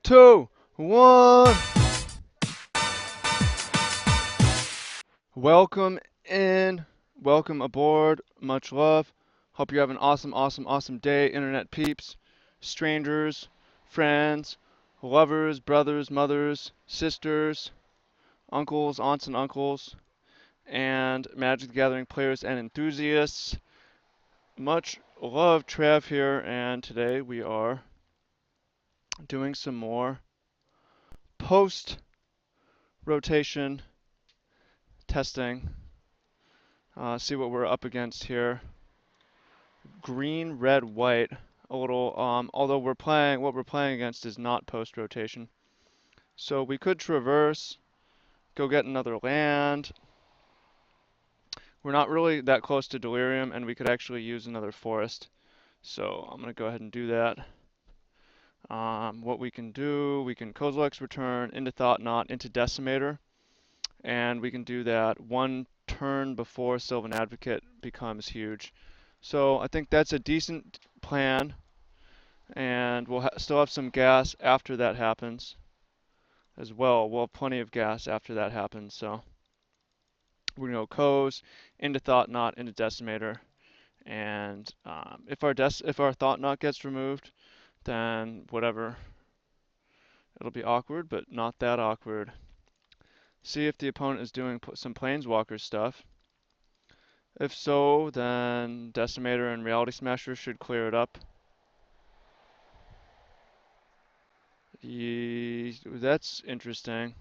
2, 1. Welcome in. Welcome aboard. Much love. Hope you have an awesome day, internet peeps, strangers, friends, lovers, brothers, mothers, sisters, uncles, aunts and uncles, and Magic the Gathering players and enthusiasts. Much love, Trav here, and today we are doing some more post rotation testing. See what we're up against here. Green, red, white. A little, although what we're playing against is not post rotation. So we could traverse, go get another land. We're not really that close to Delirium, and we could actually use another forest. So I'm gonna go ahead and do that. What we can do, we can Kozilek's Return into Thought Knot into Decimator, and we can do that one turn before Sylvan Advocate becomes huge. So I think that's a decent plan, and we'll still have some gas after that happens as well. We'll have plenty of gas after that happens, so we're gonna go Coz into Thought Knot into Decimator, and if our Thought Knot gets removed, then whatever. It'll be awkward, but not that awkward. See if the opponent is doing some Planeswalker stuff. If so, then Decimator and Reality Smasher should clear it up. That's interesting.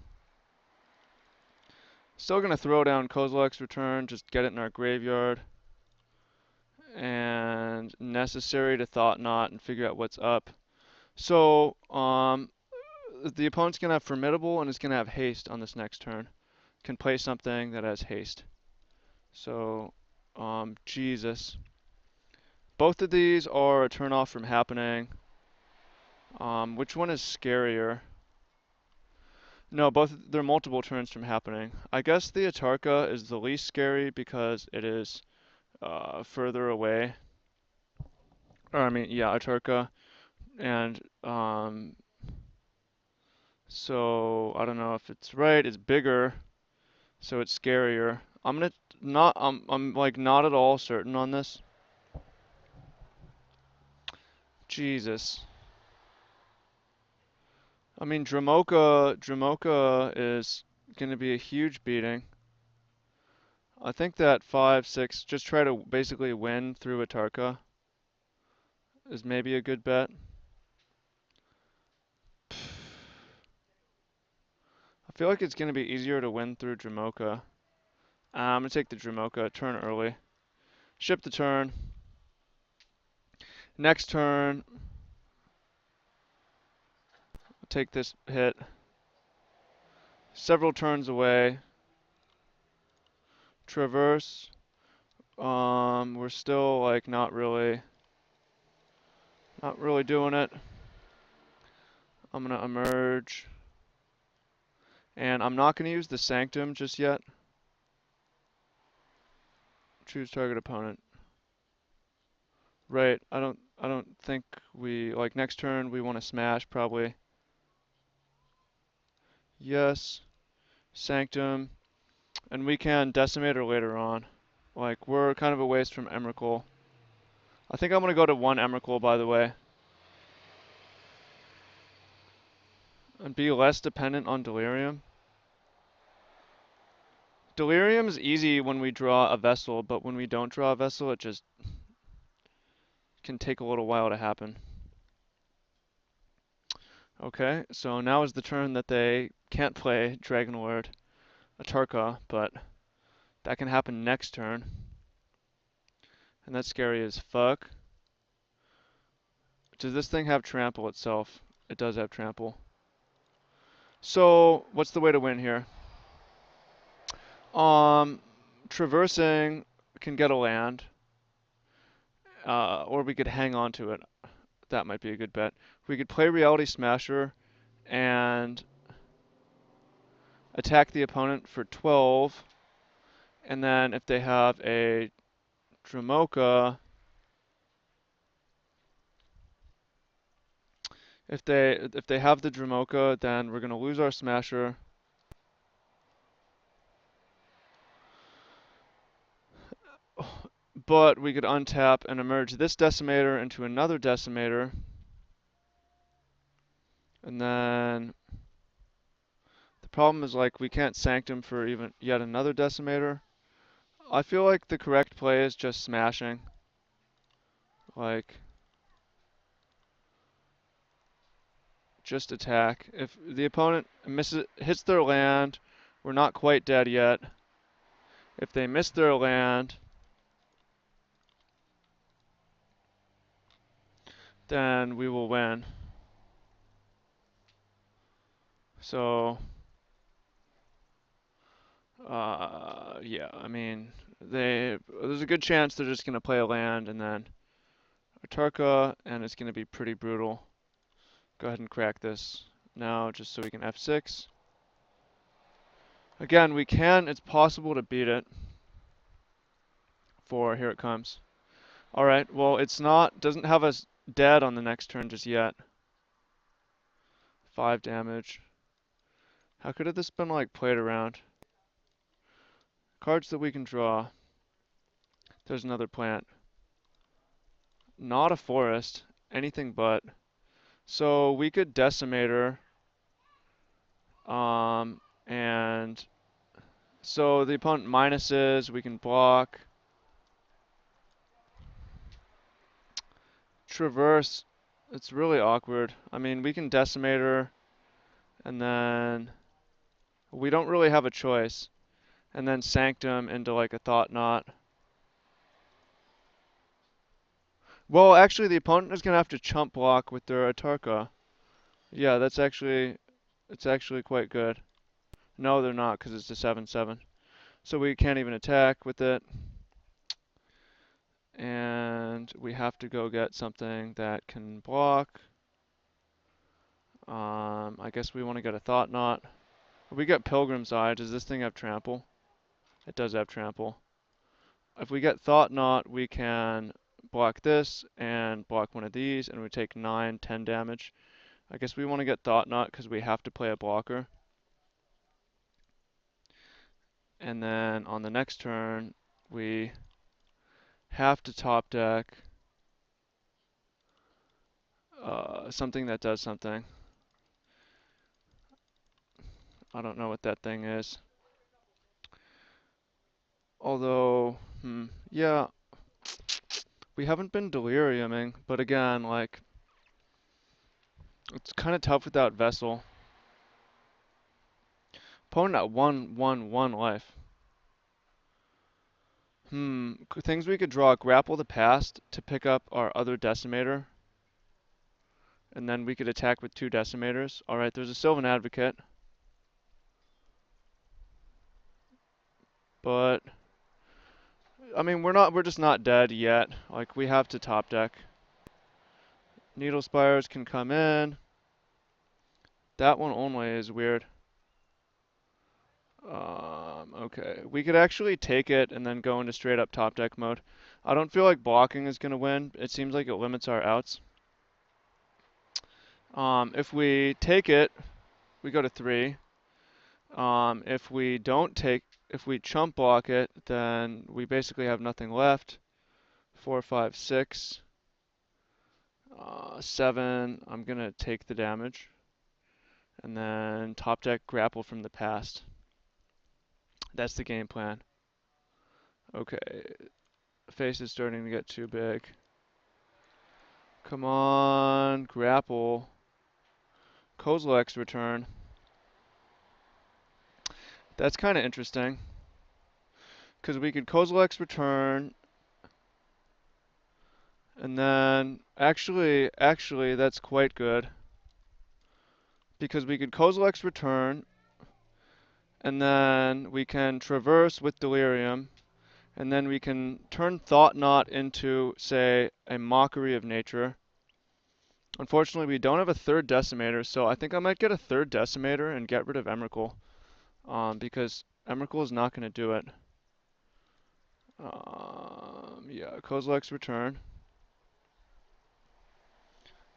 Still gonna throw down Kozilek's Return, just get it in our graveyard. And necessary to Thought Knot and figure out what's up. So, the opponent's gonna have Formidable and is gonna have Haste on this next turn. Can play something that has Haste. So, Jesus. Both of these are a turn off from happening. Which one is scarier? No, they're multiple turns from happening. I guess the Atarka is the least scary because it is further away. Or I mean, yeah, Atarka. And so I don't know if it's right. It's bigger, so it's scarier. I'm like not at all certain on this. Jesus. I mean, Dramoka is gonna be a huge beating. I think that 5-6, just try to basically win through Atarka is maybe a good bet. I feel like it's gonna be easier to win through Dramoka. I'm gonna take the Dramoka, turn early. Ship the turn. Next turn, take this hit. Several turns away. Traverse. We're still like not really doing it. I'm gonna emerge. And I'm not gonna use the Sanctum just yet. Choose target opponent. Right, I don't think we like next turn we want to smash probably. Yes. Sanctum. And we can Decimator later on. Like, we're kind of a ways from EMRAKUL. I think I'm gonna go to 1 EMRAKUL, by the way. And be less dependent on Delirium. Delirium is easy when we draw a Vessel, but when we don't draw a Vessel, it just can take a little while to happen. Okay, so now is the turn that they can't play Dragon Lord Atarka, but that can happen next turn. And that's scary as fuck. Does this thing have trample itself? It does have trample. So, what's the way to win here? Traversing can get a land. Or we could hang on to it. That might be a good bet. We could play Reality Smasher and attack the opponent for 12. And then if they have a Dramoka, If they have the Dromoka, then we're gonna lose our Smasher. But we could untap and emerge this Decimator into another Decimator. And then the problem is like we can't Sanctum for even yet another Decimator. I feel like the correct play is just smashing. Like, just attack. If the opponent hits their land, we're not quite dead yet. If they miss their land, then we will win. So, yeah, I mean, there's a good chance they're just gonna play a land and then a Tarka, and it's gonna be pretty brutal. Go ahead and crack this now, just so we can F6. Again, it's possible to beat it. Here it comes. Alright, well, doesn't have us dead on the next turn just yet. 5 damage. How could have this been, like, played around? Cards that we can draw. There's another plant. Not a forest. Anything but. So, we could Decimator. And... So, the opponent minuses, we can block. Traverse. It's really awkward. I mean, we can Decimator, and then we don't really have a choice. And then Sanctum into like a Thought Knot. Well, actually, the opponent is gonna have to chump block with their Atarka. Yeah, it's actually quite good. No, they're not, because it's a 7/7. So we can't even attack with it. And we have to go get something that can block. I guess we want to get a Thought Knot. If we get Pilgrim's Eye, does this thing have trample? It does have trample. If we get Thought Knot, we can block this and block one of these, and we take 9, 10 damage. I guess we want to get Thought Knot because we have to play a blocker. And then on the next turn, we have to top deck something that does something. I don't know what that thing is. Although, yeah, we haven't been deliriuming, but again, like, it's kind of tough without Vessel. Opponent at 1/1/1 life. Things we could draw: Grapple the Past to pick up our other Decimator. And then we could attack with 2 Decimators. Alright, there's a Sylvan Advocate. But, I mean, we're just not dead yet. Like, we have to top deck. Needle Spires can come in. That one only is weird. Okay. We could actually take it and then go into straight up top deck mode. I don't feel like blocking is going to win. It seems like it limits our outs. If we take it, we go to 3. If we chump block it, then we basically have nothing left. 4, 5, 6, 7. I'm gonna take the damage, and then top deck grapple from the past. That's the game plan. Okay, face is starting to get too big. Come on, grapple. Kozilek's return. That's kind of interesting, because we could Kozilek's return. And then, actually, that's quite good. Because we could Kozilek's return, and then we can traverse with Delirium, and then we can turn Thought Knot into, say, a Mockery of Nature. Unfortunately, we don't have a 3rd Decimator, so I think I might get a 3rd Decimator and get rid of EMRAKUL. Because EMRAKUL is not going to do it. Yeah, Kozilek's return.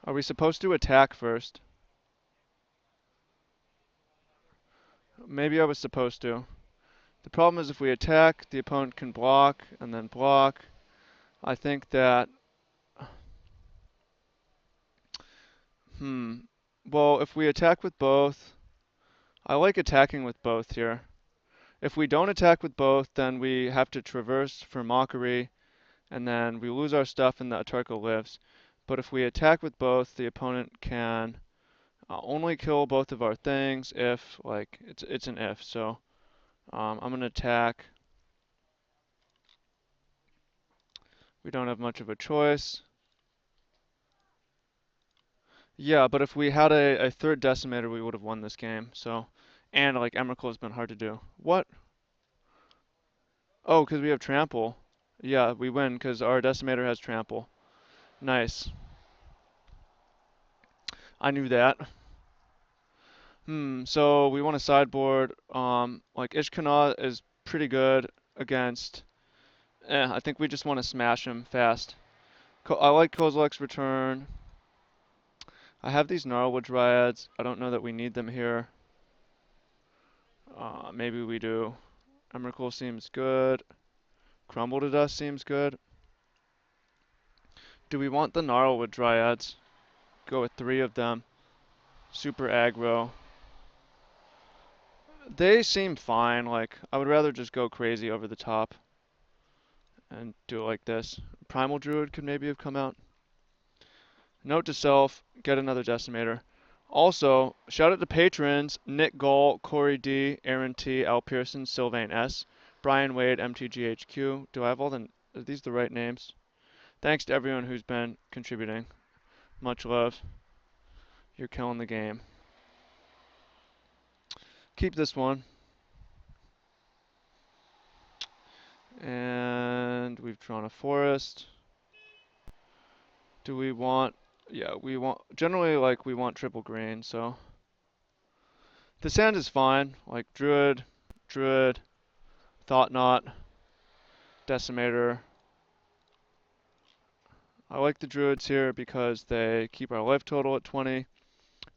Are we supposed to attack first? Maybe I was supposed to. The problem is if we attack, the opponent can block and then block. I think that, well, if we attack with both, I like attacking with both here. If we don't attack with both, then we have to traverse for mockery, and then we lose our stuff and the Atarka lives. But if we attack with both, the opponent can only kill both of our things if, like, it's an if. So I'm gonna attack. We don't have much of a choice. Yeah, but if we had a third decimator, we would have won this game. So, and like Emrakul has been hard to do. What? Oh, because we have trample. Yeah, we win because our decimator has trample. Nice. I knew that. So we want to sideboard. Like Ishkanah is pretty good against. I think we just want to smash him fast. I like Kozilek's return. I have these Gnarlwood Dryads. I don't know that we need them here. Maybe we do. Emrakul seems good. Crumble to Dust seems good. Do we want the Gnarlwood Dryads? Go with 3 of them. Super aggro. They seem fine. Like, I would rather just go crazy over the top and do it like this. Primal Druid could maybe have come out. Note to self, get another Decimator. Also, shout out to patrons, Nick Gall, Corey D, Aaron T, Al Pearson, Sylvain S, Brian Wade, MTGHQ. Do I have are these the right names? Thanks to everyone who's been contributing. Much love. You're killing the game. Keep this one. And we've drawn a forest. Do we want, yeah, we want, generally like we want triple green, so. The sand is fine, like Druid, Thought Knot, Decimator. I like the Druids here because they keep our life total at 20,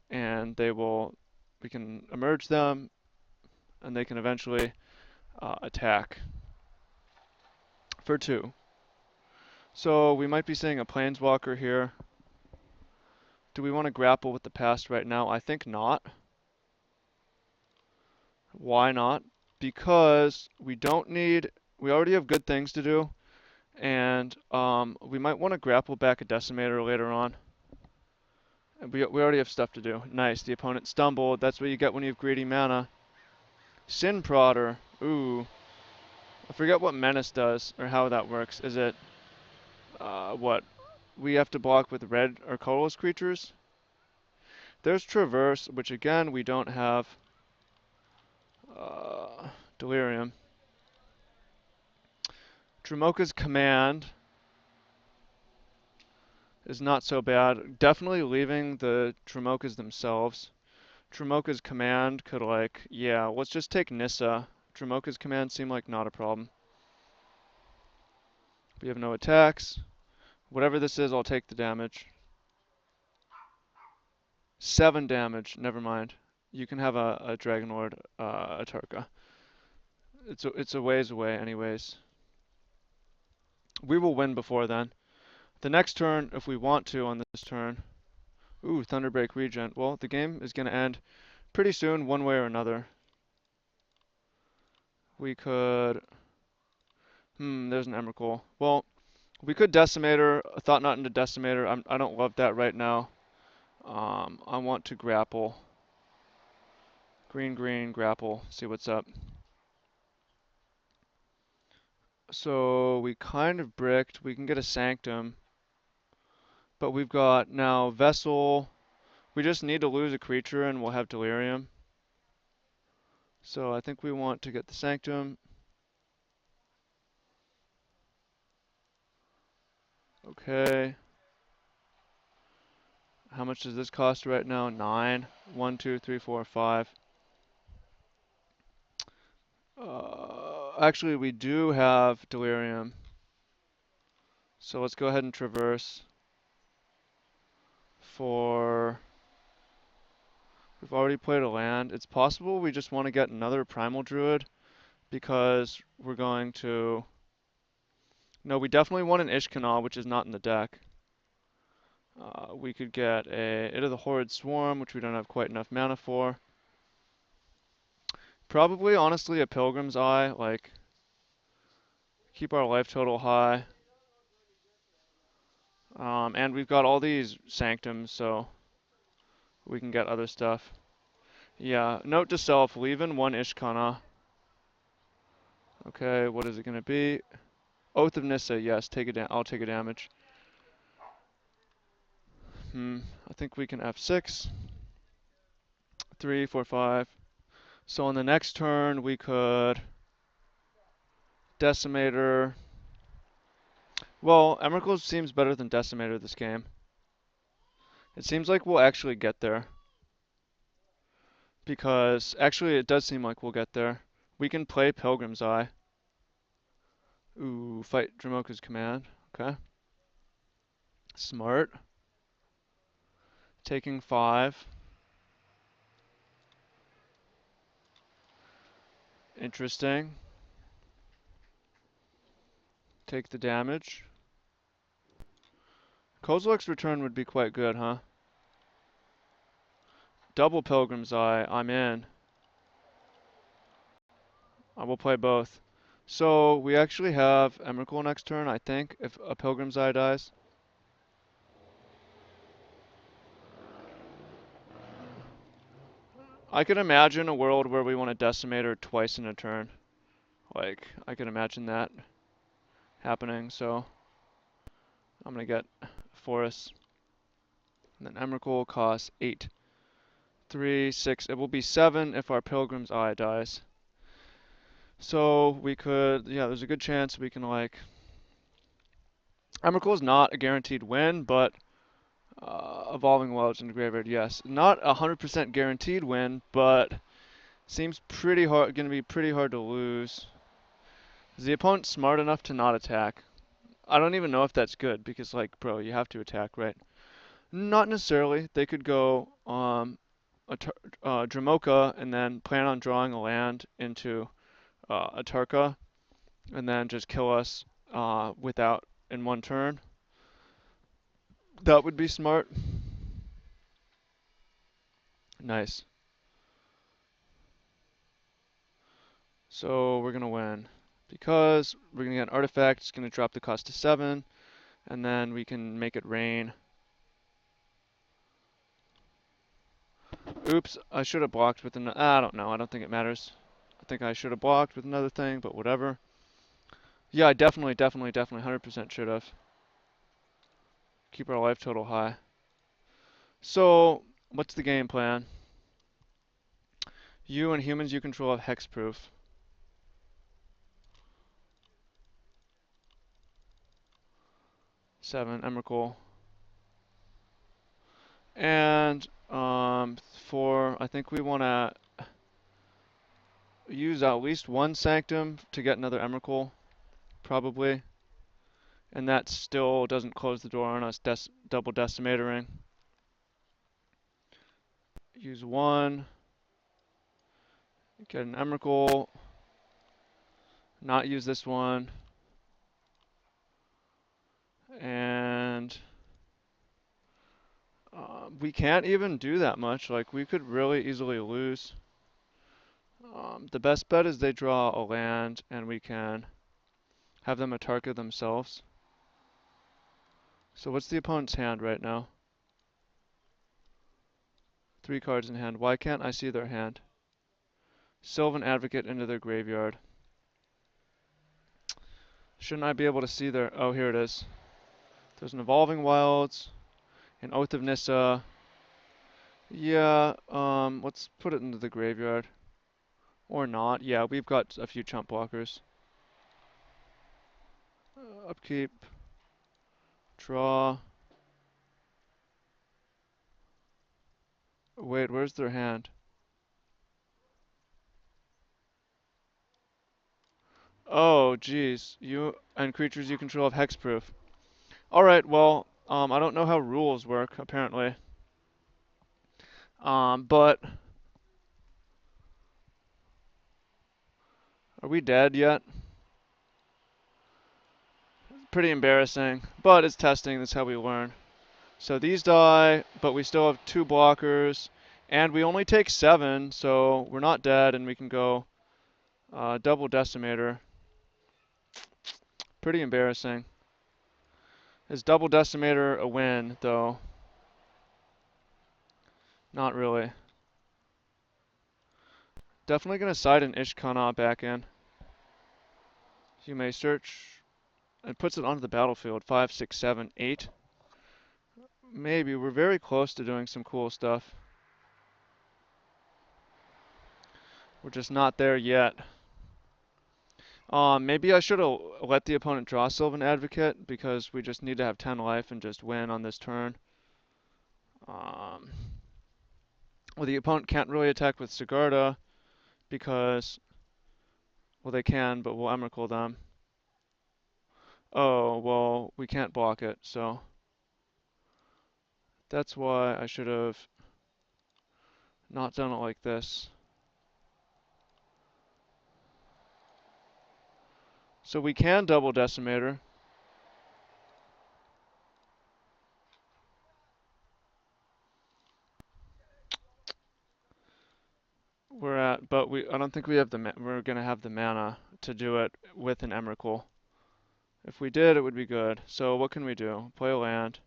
and we can emerge them, and they can eventually attack for 2. So we might be seeing a Planeswalker here. Do we want to grapple with the past right now? I think not. Why not? Because we already have good things to do, and we might want to grapple back a Decimator later on. We already have stuff to do. Nice, the opponent stumbled. That's what you get when you have greedy mana. Sin Prodder. Ooh. I forget what Menace does, or how that works. Is it, what? We have to block with red or colorless creatures? There's Traverse, which again, we don't have. Delirium. Dromoka's Command is not so bad. Definitely leaving the Dromokas themselves. Dromoka's Command could like, yeah, let's just take Nissa. Dromoka's Command seemed like not a problem. We have no attacks. Whatever this is, I'll take the damage. 7 damage, never mind. You can have a Dragon Lord Atarka. It's a ways away anyways. We will win before then. The next turn, if we want to on this turn. Ooh, Thunderbreak Regent. Well, the game is going to end pretty soon, one way or another. We could... there's an Emrakul. Well, we could Decimator, Thought Knot into Decimator. I don't love that right now. I want to grapple. Green, grapple. See what's up. So we kind of bricked. We can get a Sanctum. But we've got now Vessel. We just need to lose a creature and we'll have Delirium. So I think we want to get the Sanctum. Okay. How much does this cost right now? 9. 1, 2, 3, 4, 5. Actually, we do have Delirium. So let's go ahead and traverse for... We've already played a land. It's possible we just want to get another Primal Druid because we're going to... No, we definitely want an Ishkanal, which is not in the deck. We could get a It of the Horrid Swarm, which we don't have quite enough mana for. Probably, honestly, a Pilgrim's Eye, like, keep our life total high. And we've got all these Sanctums, so we can get other stuff. Yeah, note to self, leave in one Ishkana. Okay, what is it gonna be? Oath of Nissa, yes, I'll take a damage. I think we can F6. 3, 4, 5. So on the next turn, we could Decimator. Well, Emrakul seems better than Decimator this game. It seems like we'll actually get there. Because, actually, it does seem like we'll get there. We can play Pilgrim's Eye. Ooh, fight Dramoka's command. Okay. Smart. Taking 5. Interesting. Take the damage. Kozilek's return would be quite good, huh? Double Pilgrim's Eye, I'm in. I will play both. So, we actually have Emrakul next turn, I think, if a Pilgrim's Eye dies. I could imagine a world where we want to Decimator twice in a turn. Like, I could imagine that happening, so I'm gonna get Forest. And then Emrakul costs 8. 3, 6, it will be 7 if our Pilgrim's Eye dies. So we could, yeah, there's a good chance we can like... Emrakul is not a guaranteed win, but Evolving Wilds in the graveyard, yes. Not a 100% guaranteed win, but seems pretty hard, gonna be pretty hard to lose. Is the opponent smart enough to not attack? I don't even know if that's good, because like, bro, you have to attack, right? Not necessarily. They could go Dramoka and then plan on drawing a land into a Tarka, and then just kill us without in one turn. That would be smart. Nice. So we're gonna win because we're gonna get an artifact. It's gonna drop the cost to 7, and then we can make it rain. Oops, I should have blocked with an. I don't know. I don't think it matters. I think I should have blocked with another thing, but whatever. Yeah, I definitely, 100% should have. Keep our life total high. So, what's the game plan? You and humans you control have hexproof. 7, Emrakul. And, 4, I think we want to use at least one Sanctum to get another Emrakul, probably. And that still doesn't close the door on us double Decimatoring. Use 1. Get an Emrakul. Not use this one. And we can't even do that much. Like, we could really easily lose. The best bet is they draw a land and we can have them Atarka themselves. So what's the opponent's hand right now? 3 cards in hand. Why can't I see their hand? Sylvan Advocate into their graveyard. Shouldn't I be able to see their... Oh, here it is. There's an Evolving Wilds, an Oath of Nissa. Yeah, let's put it into the graveyard. Or not. Yeah, we've got a few chump blockers. Upkeep. Draw. Wait, where's their hand? Oh, geez. You and creatures you control have hexproof. Alright, well, I don't know how rules work, apparently. But are we dead yet? Pretty embarrassing, but it's testing. That's how we learn. So these die, but we still have 2 blockers, and we only take 7, so we're not dead, and we can go double decimator. Pretty embarrassing. Is double decimator a win, though? Not really. Definitely gonna side an Ishkana back in. You may search. It puts it onto the battlefield. 5, 6, 7, 8. Maybe. We're very close to doing some cool stuff. We're just not there yet. Maybe I should have let the opponent draw Sylvan Advocate because we just need to have 10 life and just win on this turn. Well, the opponent can't really attack with Sigarda because, well, they can, but we'll Emrakul them. Oh, well, we can't block it, so that's why I should have not done it like this. So we can double Decimator. But I don't think we have we're gonna have the mana to do it with an Emrakul. If we did, it would be good. So what can we do? Play a land.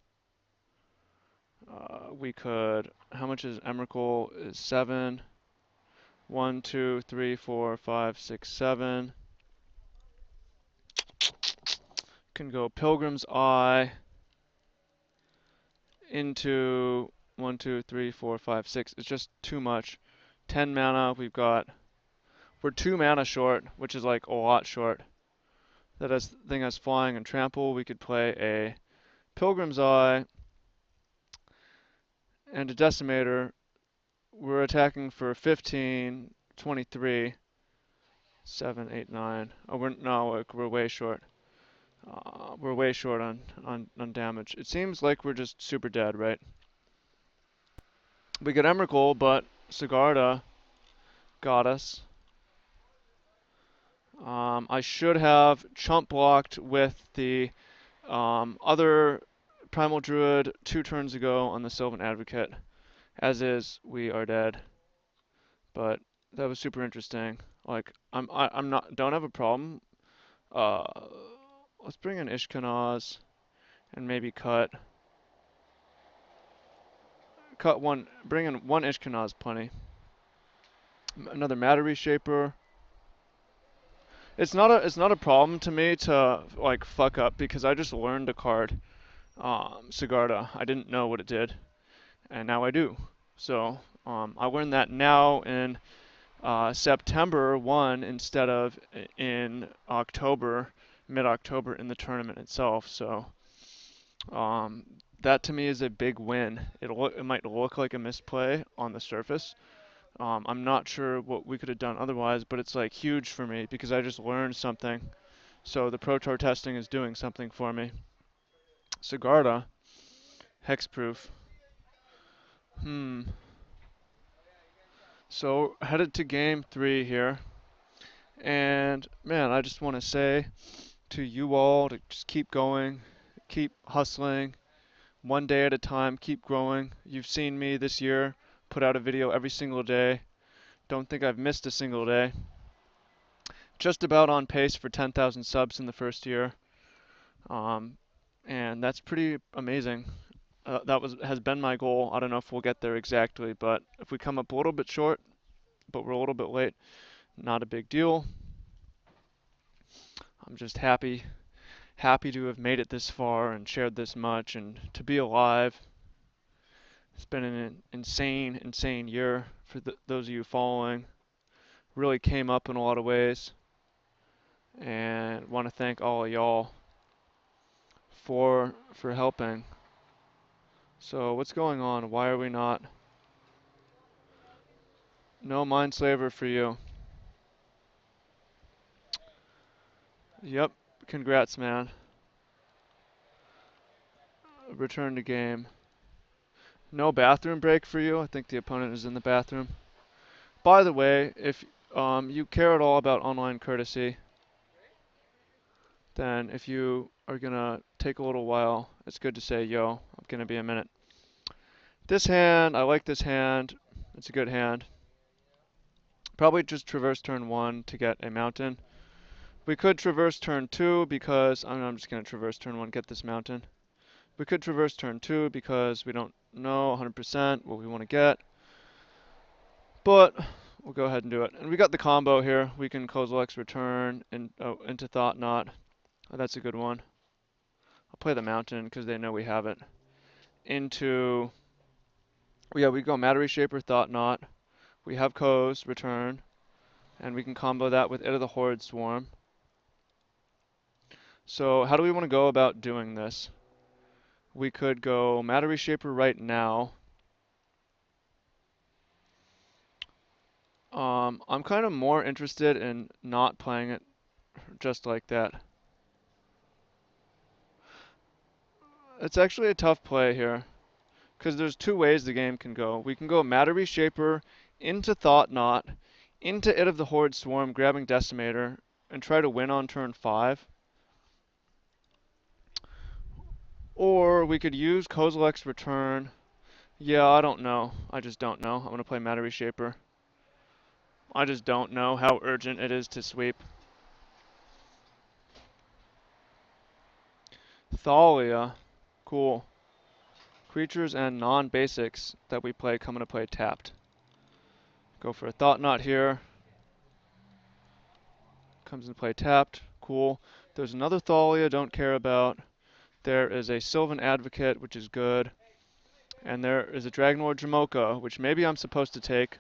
We could. How much is Emrakul? Is 7. 1, 2, 3, 4, 5, 6, 7. Can go Pilgrim's Eye into 1, 2, 3, 4, 5, 6. It's just too much. 10 mana. We're 2 mana short, which is like a lot short. Thing has flying and trample. We could play a Pilgrim's Eye and a Decimator. We're attacking for 15, 23, 7, 8, 9. Oh, we're way short. We're way short on damage. It seems like we're just super dead, right? We get Emrakul, but Sigarda got us. I should have chump blocked with the other Primal Druid 2 turns ago on the Sylvan Advocate. As is, we are dead. But that was super interesting. Like I'm not don't have a problem. Uh, let's bring in Ishkanaz and maybe cut one. Bring in one Ishkanaz, plenty. Another Matter Reshaper. It's not a problem to me to like fuck up because I just learned a card, Sigarda. I didn't know what it did, and now I do. So I learned that now in September 1 instead of in October, mid-October in the tournament itself. So um, that to me is a big win. It might look like a misplay on the surface. I'm not sure what we could have done otherwise, but it's like huge for me because I just learned something. So the Pro Tour testing is doing something for me. Sigarda, hexproof. Hmm. So headed to game 3 here. And man, I just want to say to you all to just keep going, keep hustling, one day at a time, keep growing. You've seen me this year put out a video every single day. Don't think I've missed a single day. Just about on pace for 10,000 subs in the first year. Um, and that's pretty amazing. Has been my goal. I don't know if we'll get there exactly, but if we come up a little bit short, but we're a little bit late, not a big deal. I'm just happy to have made it this far and shared this much and to be alive. It's been an insane year for those of you following. Really came up in a lot of ways, and want to thank all of y'all for helping. So what's going on? Why are we not? No Mindslaver for you. Yep. Congrats, man. Return to game. No bathroom break for you. I think the opponent is in the bathroom. By the way, if you care at all about online courtesy, then if you are gonna take a little while, it's good to say, yo, I'm gonna be a minute. This hand, I like this hand. It's a good hand. Probably just traverse turn 1 to get a mountain. We could traverse turn 2 because, I'm just gonna traverse turn 1, get this mountain. We could traverse turn 2 because we don't know 100% what we want to get. But we'll go ahead and do it. And we got the combo here. We can Kozilek's Return into Thought Knot. Oh, that's a good one. I'll play the mountain because they know we have it. Into, yeah, we go Matter Reshaper, Thought Knot. We have Koz, Return. And we can combo that with It of the Horde Swarm. So how do we want to go about doing this? We could go Matter Reshaper right now. I'm kind of more interested in not playing it just like that. It's actually a tough play here, because there's two ways the game can go. We can go Matter Reshaper into Thought Knot, into It of the Horde Swarm, grabbing Decimator, and try to win on turn 5. Or we could use Kozilek's Return. Yeah, I don't know. I just don't know. I'm going to play Matter Reshaper. I just don't know how urgent it is to sweep. Thalia. Cool. Creatures and non-basics that we play come into play tapped. Go for a Thought Knot here. Comes into play tapped. Cool. There's another Thalia, don't care about. There is a Sylvan Advocate, which is good. And there is a Dragonlord Jamoka, which maybe I'm supposed to take.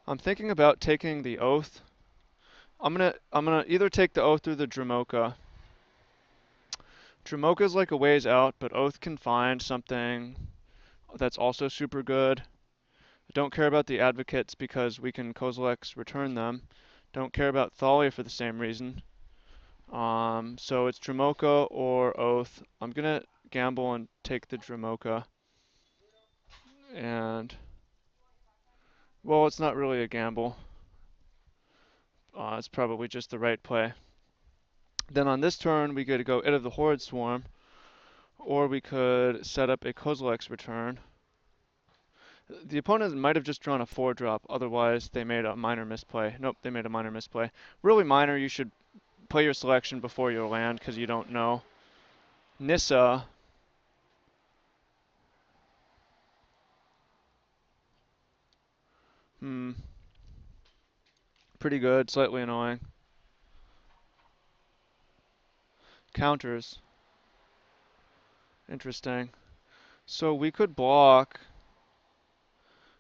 I'm thinking about taking the Oath. I'm gonna either take the Oath or the Dramoka. Dramoka's like a ways out, but Oath can find something that's also super good. I don't care about the Advocates because we can Kozilek's Return them. Don't care about Thalia for the same reason. So it's Dramoka or Oath. I'm gonna gamble and take the Dramoka. And, well, it's not really a gamble. It's probably just the right play. Then on this turn, we could go It of the Horde Swarm, or we could set up a Kozilek's Return. The opponent might have just drawn a 4-drop, otherwise they made a minor misplay. Nope, they made a minor misplay. Really minor, you should play your selection before your land, because you don't know. Nissa. Pretty good, slightly annoying. Counters. Interesting. So we could block.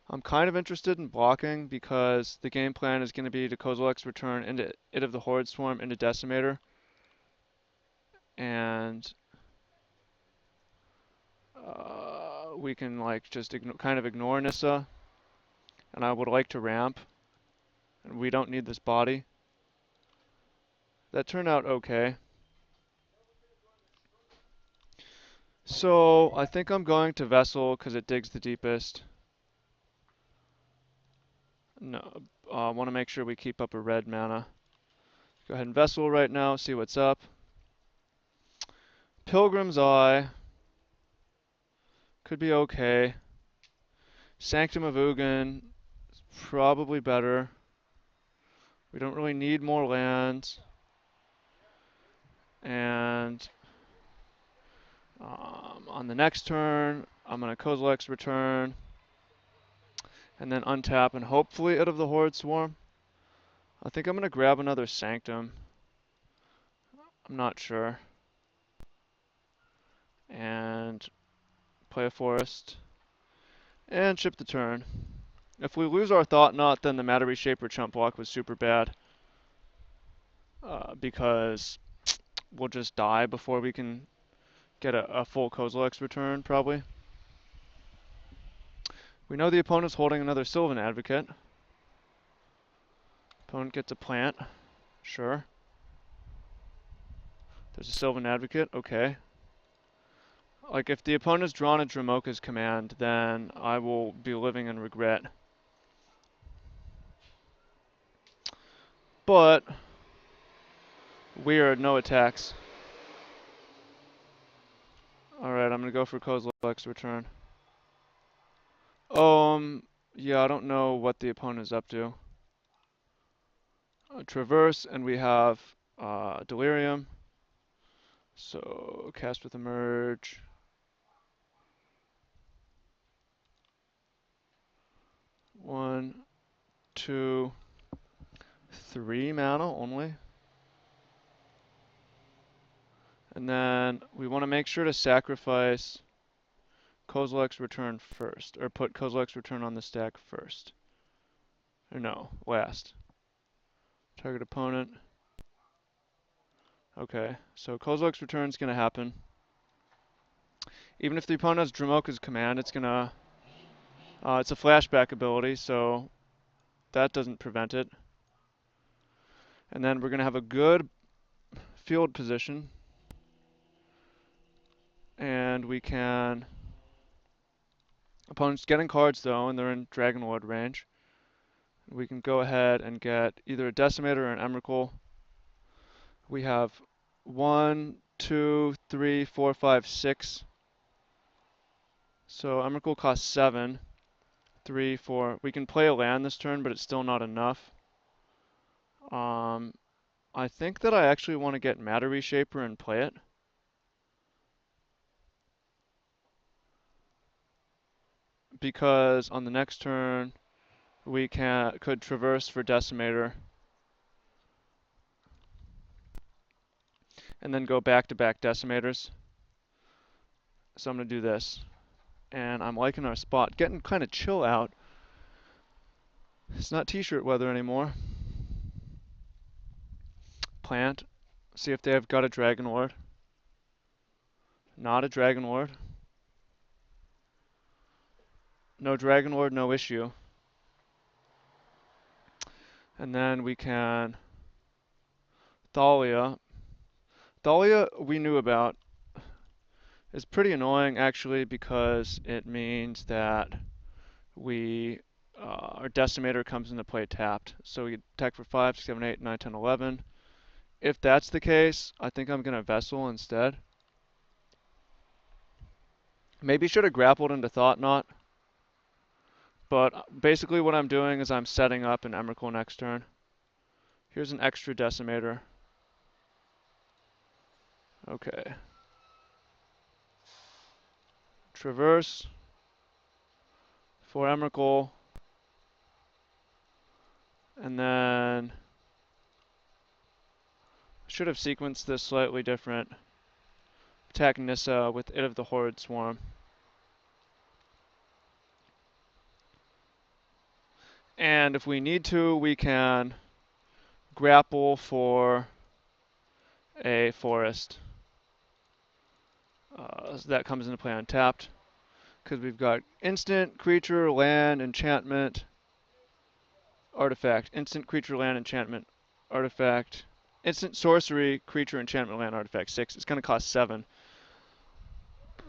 I'm kind of interested in blocking because the game plan is going to be to Kozilek's Return into It of the Horde Swarm into Decimator. And we can like just kind of ignore Nissa. And I would like to ramp. And we don't need this body. That turned out okay. So I think I'm going to Vessel because it digs the deepest. No, I want to make sure we keep up a red mana. Go ahead and Vessel right now, see what's up. Pilgrim's Eye. Could be okay. Sanctum of Ugin. Probably better. We don't really need more lands. And on the next turn, I'm going to Kozilek's Return. And then untap and hopefully It of the Horde Swarm. I think I'm going to grab another Sanctum. I'm not sure. And play a Forest. And chip the turn. If we lose our Thought Knot, then the Matter Reshaper chump block was super bad. Because we'll just die before we can get a full Kozilek's Return, probably. We know the opponent's holding another Sylvan Advocate. Opponent gets a plant. Sure. There's a Sylvan Advocate. Okay. Like, if the opponent has drawn a Dromoka's command, then I will be living in regret. But weird, no attacks. Alright, I'm gonna go for Kozilek's return. Yeah, I don't know what the opponent is up to. Traverse, and we have Delirium. So, cast with Emerge. One, two, 3 mana only. And then we want to make sure to sacrifice Kozilek's return first, or put Kozilek's return on the stack first. Or no, last. Target opponent. Okay, so Kozilek's return is going to happen. Even if the opponent has Dromoka's command, it's going to... it's a flashback ability, so that doesn't prevent it. And then we're going to have a good field position. And we can... Opponent's getting cards, though, and they're in Dragon Lord range. We can go ahead and get either a Decimator or an Emrakul. We have 1, 2, 3, 4, 5, 6. So Emrakul costs 7. 3, 4. We can play a land this turn, but it's still not enough. I think that I actually want to get Matter Reshaper and play it. Because on the next turn, we could traverse for Decimator. And then go back-to-back Decimators. So I'm going to do this. And I'm liking our spot. Getting kind of chill out. It's not t-shirt weather anymore. Plant. See if they have got a Dragon Lord. Not a Dragon Lord. No Dragon Lord, no issue. And then we can... Thalia. Thalia we knew about. It's pretty annoying actually because it means that our Decimator comes into play tapped. So we attack for 5, 6, 7, 8, 9, 10, 11. If that's the case, I think I'm going to Vessel instead. Maybe should have grappled into Thought Knot. But basically what I'm doing is I'm setting up an Emrakul next turn. Here's an extra Decimator. Okay. Traverse for Emrakul. And then should have sequenced this slightly different. Attack Nissa with It of the Horrid Swarm. And if we need to, we can grapple for a forest. So that comes into play untapped. Because we've got instant, creature, land, enchantment, artifact. Instant, creature, land, enchantment, artifact. Instant, sorcery, creature, enchantment, land, artifact. 6. It's going to cost 7.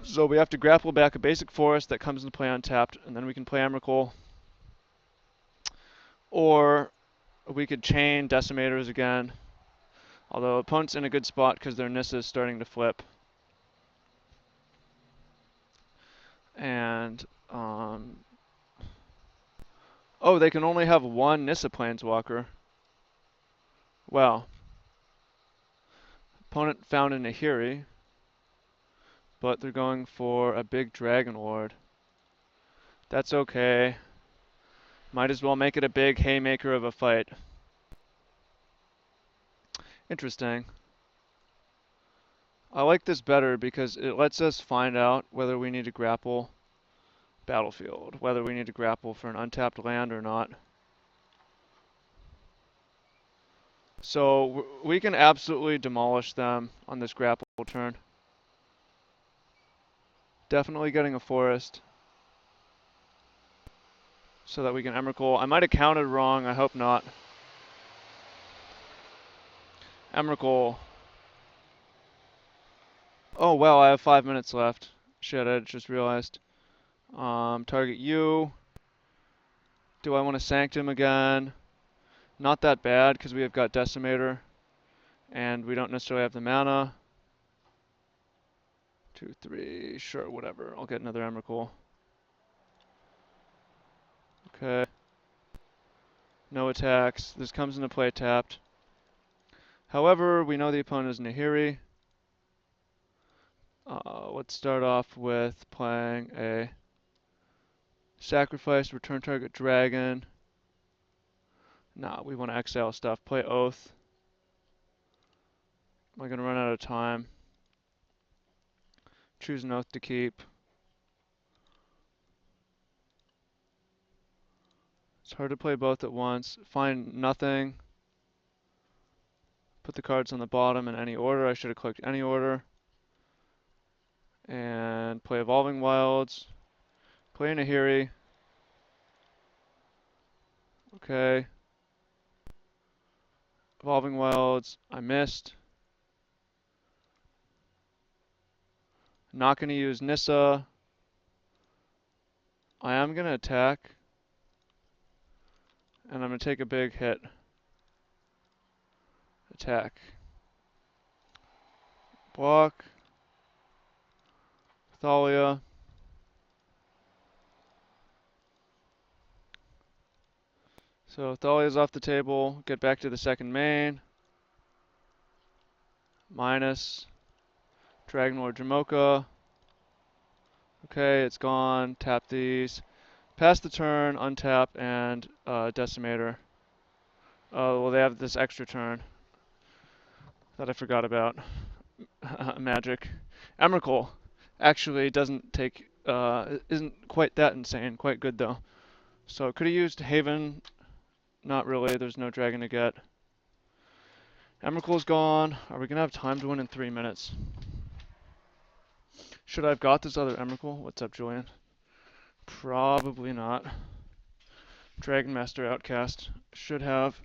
So we have to grapple back a basic forest that comes into play untapped, and then we can play Emrakul. Or we could chain Decimators again. Although opponent's in a good spot because their Nissa is starting to flip. And, oh, they can only have one Nissa Planeswalker. Well. Opponent found a Nahiri. But they're going for a big Dragon Lord. That's okay. Might as well make it a big haymaker of a fight. Interesting. I like this better because it lets us find out whether we need to grapple battlefield, whether we need to grapple for an untapped land or not. So we can absolutely demolish them on this grapple turn. Definitely getting a forest so that we can Emrakul. I might have counted wrong, I hope not. Emrakul. Oh well, I have 5 minutes left. Shit, I just realized. Target you. Do I want to Sanctum again? Not that bad, because we have got Decimator, and we don't necessarily have the mana. 2, 3, sure, whatever. I'll get another Emrakul. Okay. No attacks. This comes into play tapped. However, we know the opponent is Nahiri. Let's start off with playing a Sacrifice, return target dragon. Nah, we want to exile stuff. Play Oath. Am I going to run out of time? Choose an Oath to keep. It's hard to play both at once. Find nothing. Put the cards on the bottom in any order. I should have clicked any order. And play Evolving Wilds. Play Nahiri. Okay. Evolving Wilds. I missed. Not going to use Nissa. I am going to attack. And I'm going to take a big hit. Attack. Block. Thalia. So Thalia's off the table. Get back to the second main. Minus. Dragon Lord Jamoka. Okay, it's gone. Tap these. Pass the turn, untap, and Decimator. Oh, well, they have this extra turn that I forgot about. Magic. Emrakul actually doesn't take, isn't quite that insane. Quite good, though. So could have used Haven. Not really. There's no dragon to get. Emrakul's gone. Are we going to have time to win in 3 minutes? Should I have got this other Emrakul? What's up, Julian? Probably not. Dragon Master Outcast. Should have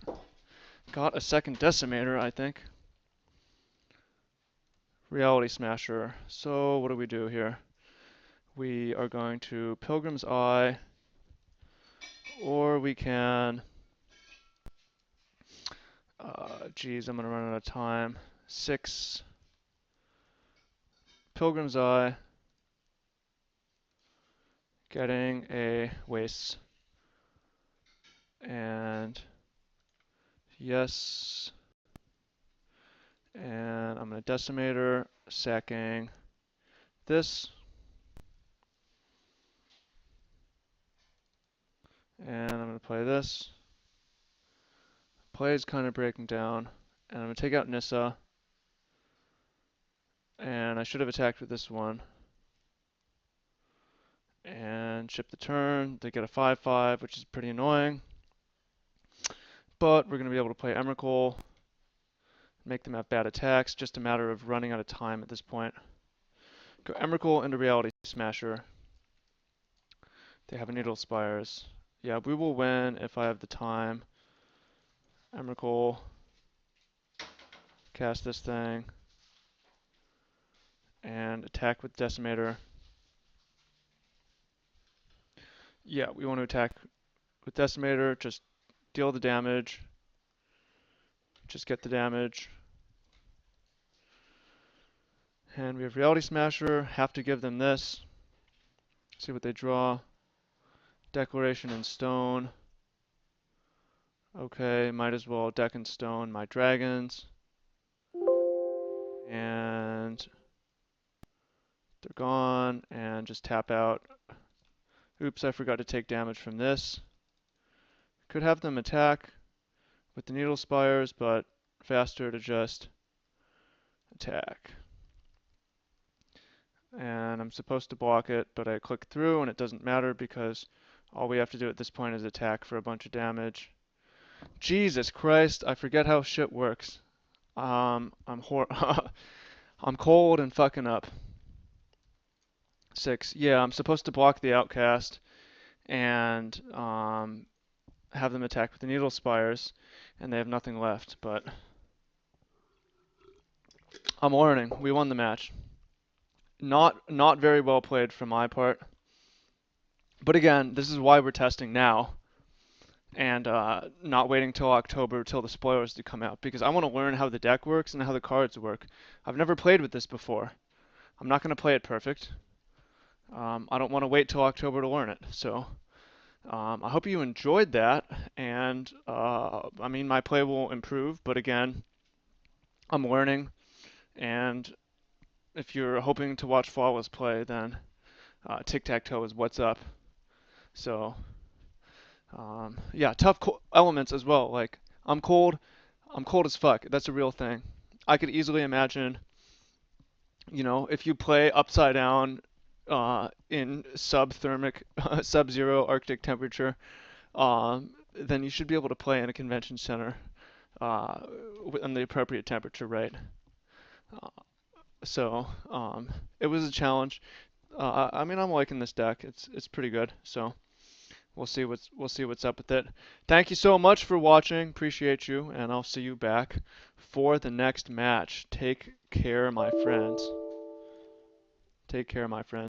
got a second Decimator, I think. Reality Smasher. So what do we do here? We are going to Pilgrim's Eye, or we can... geez, I'm going to run out of time. 6. Pilgrim's Eye. Getting a Waste. And... yes. And I'm going to Decimator, sacking this. And I'm going to play this. Play is kind of breaking down. And I'm going to take out Nissa. And I should have attacked with this one. And ship the turn. They get a 5/5, which is pretty annoying. But we're going to be able to play Emrakul. Make them have bad attacks. Just a matter of running out of time at this point. Go Emrakul into Reality Smasher. They have a Needle Spires. Yeah, we will win if I have the time. Emrakul. Cast this thing. And attack with Decimator. Yeah, we want to attack with Decimator. Just deal the damage. Just get the damage. And we have Reality Smasher. Have to give them this. See what they draw. Declaration in Stone. Okay, might as well deck in Stone my dragons. And they're gone. And just tap out. Oops, I forgot to take damage from this. Could have them attack with the Needle Spires, but faster to just attack. And I'm supposed to block it, but I click through and it doesn't matter because all we have to do at this point is attack for a bunch of damage. Jesus Christ, I forget how shit works. I'm cold and fucking up. 6. Yeah, I'm supposed to block the Outcast and have them attack with the Needle Spires, and they have nothing left, but I'm learning. We won the match. Not very well played from my part. But again, this is why we're testing now and not waiting till October till the spoilers to come out because I want to learn how the deck works and how the cards work. I've never played with this before. I'm not going to play it perfect. I don't want to wait till October to learn it. So I hope you enjoyed that. And I mean, my play will improve, but again, I'm learning. And if you're hoping to watch flawless play, then tic-tac-toe is what's up. So yeah, tough elements as well. Like I'm cold, I'm cold as fuck. That's a real thing. I could easily imagine, if you play upside down in subthermic, sub-zero Arctic temperature, then you should be able to play in a convention center uh, in the appropriate temperature, right? Uh, so it was a challenge. I mean, I'm liking this deck. It's pretty good. So we'll see what's up with it. Thank you so much for watching. Appreciate you, and I'll see you back for the next match. Take care, my friends. Take care, my friends.